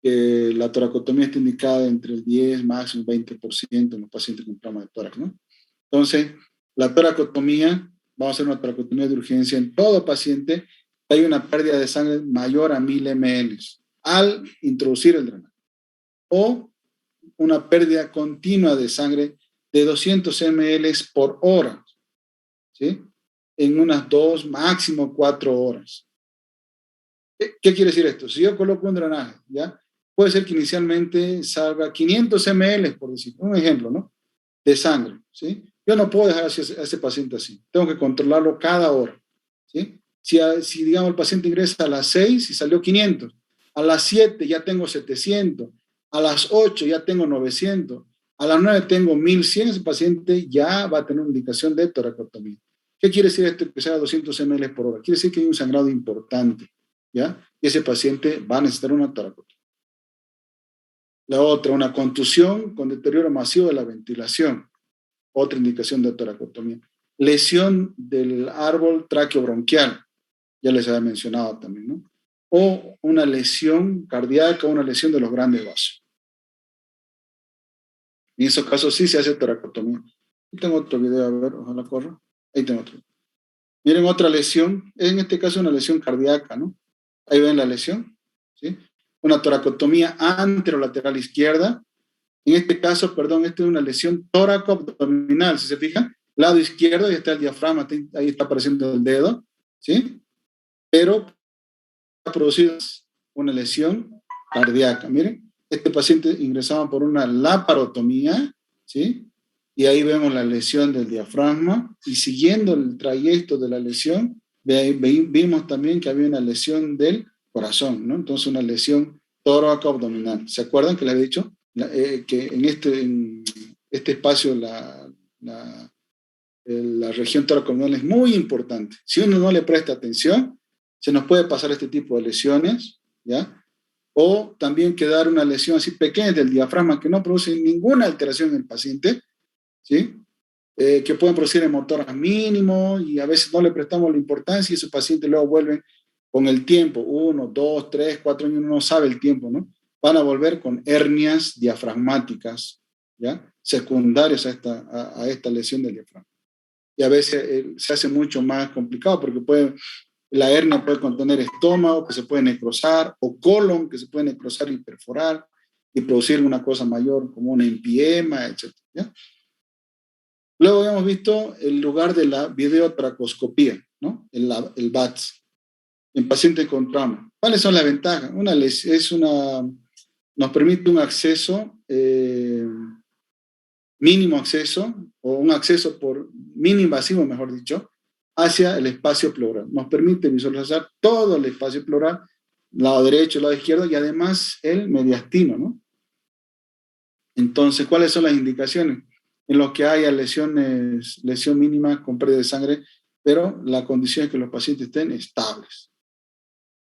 la toracotomía está indicada entre el 10, máximo 20% en los pacientes con trauma de tórax, ¿no? Entonces, la toracotomía, vamos a hacer una toracotomía de urgencia en todo paciente que hay una pérdida de sangre mayor a 1.000 ml al introducir el drenaje, o una pérdida continua de sangre de 200 ml por hora, ¿sí? En unas 2, máximo 4 horas. ¿Qué quiere decir esto? Si yo coloco un drenaje, ¿ya? Puede ser que inicialmente salga 500 ml, por decir, un ejemplo, ¿no?, de sangre, ¿sí? Yo no puedo dejar a ese paciente así. Tengo que controlarlo cada hora, ¿sí? Si digamos, el paciente ingresa a las 6 y salió 500, a las 7 ya tengo 700, a las 8 ya tengo 900, a las 9 tengo 1.100, ese paciente ya va a tener una indicación de toracotomía. ¿Qué quiere decir esto? Que sea 200 ml por hora. Quiere decir que hay un sangrado importante, ¿ya? Y ese paciente va a necesitar una toracotomía. La otra, una contusión con deterioro masivo de la ventilación. Otra indicación de toracotomía. Lesión del árbol tráqueo-bronquial. Ya les había mencionado también, ¿no? O una lesión cardíaca, una lesión de los grandes vasos. En esos casos sí se hace toracotomía. Aquí tengo otro video, a ver, ojalá corra. Ahí tengo otro. Miren otra lesión, en este caso una lesión cardíaca, ¿no? Ahí ven la lesión, ¿sí? Una toracotomía anterolateral izquierda. En este caso, perdón, esta es una lesión tóraco-abdominal, si se fijan, lado izquierdo, y está el diafragma, ahí está apareciendo el dedo, ¿sí? Pero ha producido una lesión cardíaca. Miren, este paciente ingresaba por una laparotomía, ¿sí? Y ahí vemos la lesión del diafragma, y siguiendo el trayecto de la lesión, vimos también que había una lesión del corazón, ¿no? Entonces, una lesión tóraco-abdominal. ¿Se acuerdan que les he dicho? Que en este espacio la región toracoabdominal es muy importante. Si uno no le presta atención, se nos puede pasar este tipo de lesiones, ¿ya? O también quedar una lesión así pequeña del diafragma que no produce ninguna alteración en el paciente, ¿sí? Que pueden producir hemotoras mínimo, y a veces no le prestamos la importancia y ese paciente luego vuelve con el tiempo, 1, 2, 3, 4 años, uno no sabe el tiempo, ¿no? Van a volver con hernias diafragmáticas, ¿ya? Secundarias a esta lesión del diafragma. Y a veces se hace mucho más complicado porque la hernia puede contener estómago que se puede necrosar, o colon que se puede necrosar y perforar, y producir una cosa mayor como un empiema, etc. ¿Ya? Luego hemos visto el lugar de la videotracoscopía, ¿no? El BATS, en pacientes con trauma. ¿Cuáles son las ventajas? Nos permite un acceso, mínimo acceso, o un acceso por mini invasivo, mejor dicho, hacia el espacio pleural. Nos permite visualizar todo el espacio pleural, lado derecho, lado izquierdo, y además el mediastino, ¿no? Entonces, ¿cuáles son las indicaciones? En los que haya lesión mínima con pérdida de sangre, pero la condición es que los pacientes estén estables.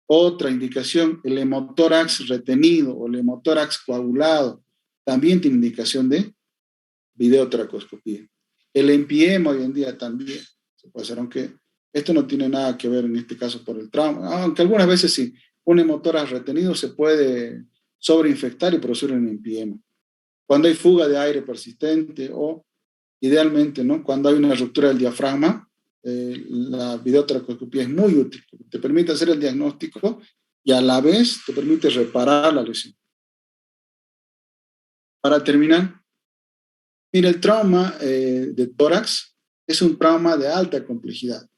Otra indicación, el hemotórax retenido o el hemotórax coagulado, también tiene indicación de videotracoscopía. El empiema hoy en día también se puede hacer, aunque esto no tiene nada que ver en este caso por el trauma, aunque algunas veces sí, un hemotórax retenido se puede sobreinfectar y producir un empiema. Cuando hay fuga de aire persistente o idealmente, ¿no? Cuando hay una ruptura del diafragma, la videotracoscopía es muy útil, porque te permite hacer el diagnóstico y a la vez te permite reparar la lesión. Para terminar, mira, el trauma de tórax es un trauma de alta complejidad,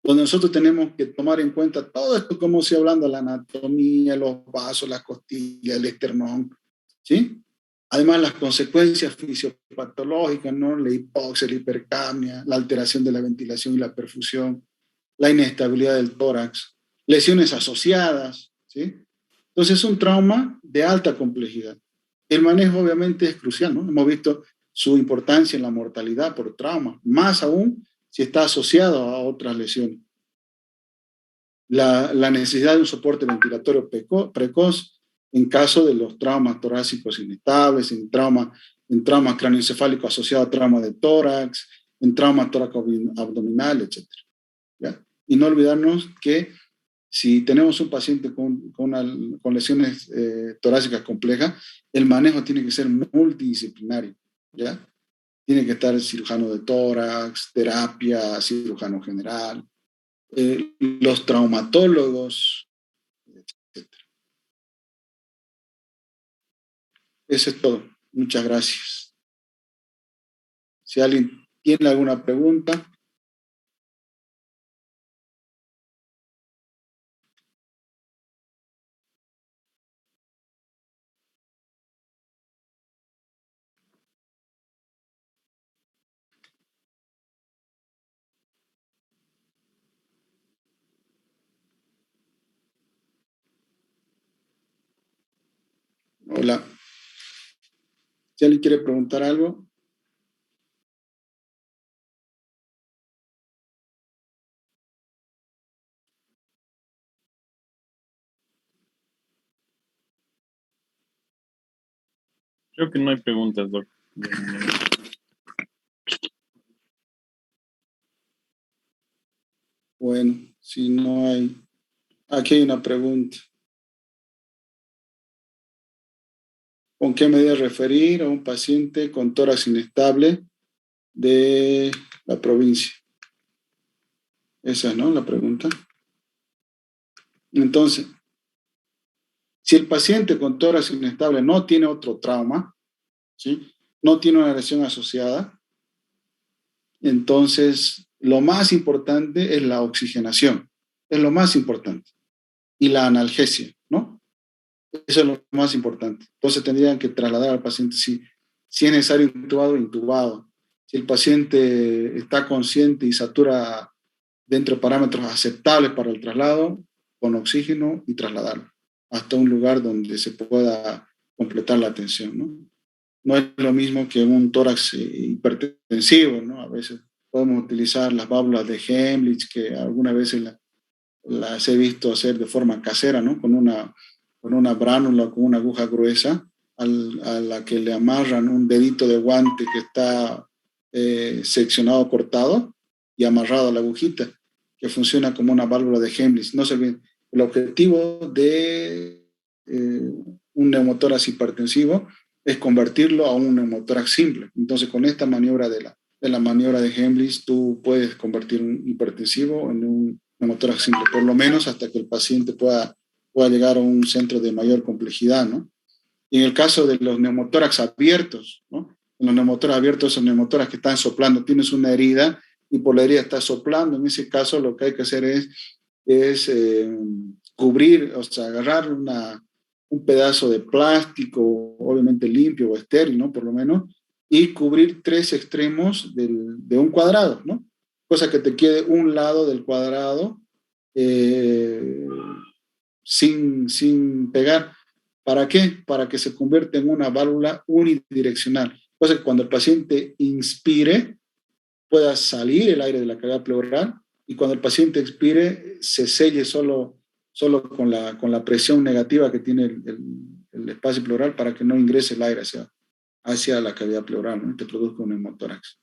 donde nosotros tenemos que tomar en cuenta todo esto, como estoy hablando, la anatomía, los vasos, las costillas, el esternón, ¿sí? Además, las consecuencias fisiopatológicas, ¿no? La hipoxia, la hipercapnia, la alteración de la ventilación y la perfusión, la inestabilidad del tórax, lesiones asociadas, ¿sí? Entonces, es un trauma de alta complejidad. El manejo, obviamente, es crucial, ¿no? Hemos visto su importancia en la mortalidad por trauma, más aún si está asociado a otras lesiones. La necesidad de un soporte ventilatorio precoz en caso de los traumas torácicos inestables, en trauma cráneoencefálico asociado a trauma de tórax, en trauma tóraco-abdominal, etc. ¿Ya? Y no olvidarnos que si tenemos un paciente con lesiones torácicas complejas, el manejo tiene que ser multidisciplinario, ¿ya? Tiene que estar el cirujano de tórax, terapia, cirujano general, los traumatólogos, etc. Eso es todo. Muchas gracias. Si alguien tiene alguna pregunta. Hola. Si alguien quiere preguntar algo. Creo que no hay preguntas, Doc. Bueno, si no hay. Aquí hay una pregunta. ¿Con qué medida referir a un paciente con tórax inestable de la provincia? Esa es, ¿no? La pregunta. Entonces, si el paciente con tórax inestable no tiene otro trauma, ¿sí? No tiene una lesión asociada, entonces lo más importante es la oxigenación. Es lo más importante. Y la analgesia, ¿no? Eso es lo más importante. Entonces tendrían que trasladar al paciente, si es necesario intubado, intubado. Si el paciente está consciente y satura dentro de parámetros aceptables para el traslado, con oxígeno y trasladarlo hasta un lugar donde se pueda completar la atención, ¿no? No es lo mismo que un tórax hipertensivo, ¿no? A veces podemos utilizar las válvulas de Heimlich, que algunas veces las he visto hacer de forma casera, ¿no? Con una bránula o con una aguja gruesa, a la que le amarran un dedito de guante que está seccionado, cortado y amarrado a la agujita, que funciona como una válvula de Heimlich. No se olviden, el objetivo de un neumotórax hipertensivo es convertirlo a un neumotórax simple. Entonces, con esta maniobra de la maniobra de Heimlich, tú puedes convertir un hipertensivo en un neumotórax simple, por lo menos hasta que el paciente pueda llegar a un centro de mayor complejidad, ¿no? Y en el caso de los neumotórax abiertos, ¿no? En los neumotórax abiertos son neumotórax que están soplando, tienes una herida y por la herida estás soplando. En ese caso lo que hay que hacer es cubrir, o sea, agarrar un pedazo de plástico, obviamente limpio o estéril, ¿no? Por lo menos, y cubrir 3 extremos de un cuadrado, ¿no? Cosa que te quede un lado del cuadrado sin pegar. ¿Para qué? Para que se convierta en una válvula unidireccional. Cosa que cuando el paciente inspire, pueda salir el aire de la cavidad pleural y cuando el paciente expire, se selle solo con la presión negativa que tiene el espacio pleural para que no ingrese el aire hacia la cavidad pleural, ¿no? Y te produzca un neumotórax.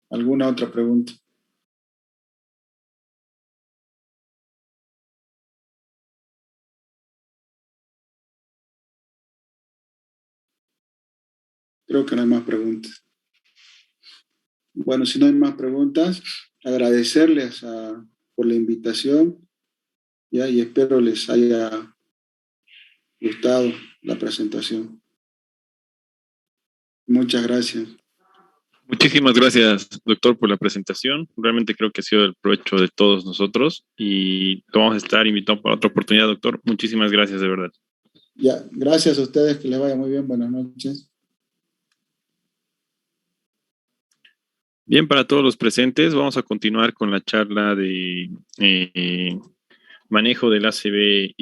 ¿Alguna otra pregunta? Creo que no hay más preguntas. Bueno, si no hay más preguntas, agradecerles por la invitación, ¿ya? Y espero les haya gustado la presentación. Muchas gracias. Muchísimas gracias, doctor, por la presentación. Realmente creo que ha sido del provecho de todos nosotros y lo vamos a estar invitando para otra oportunidad, doctor. Muchísimas gracias, de verdad. Ya, gracias a ustedes, que les vaya muy bien. Buenas noches. Bien, para todos los presentes, vamos a continuar con la charla de manejo del ACV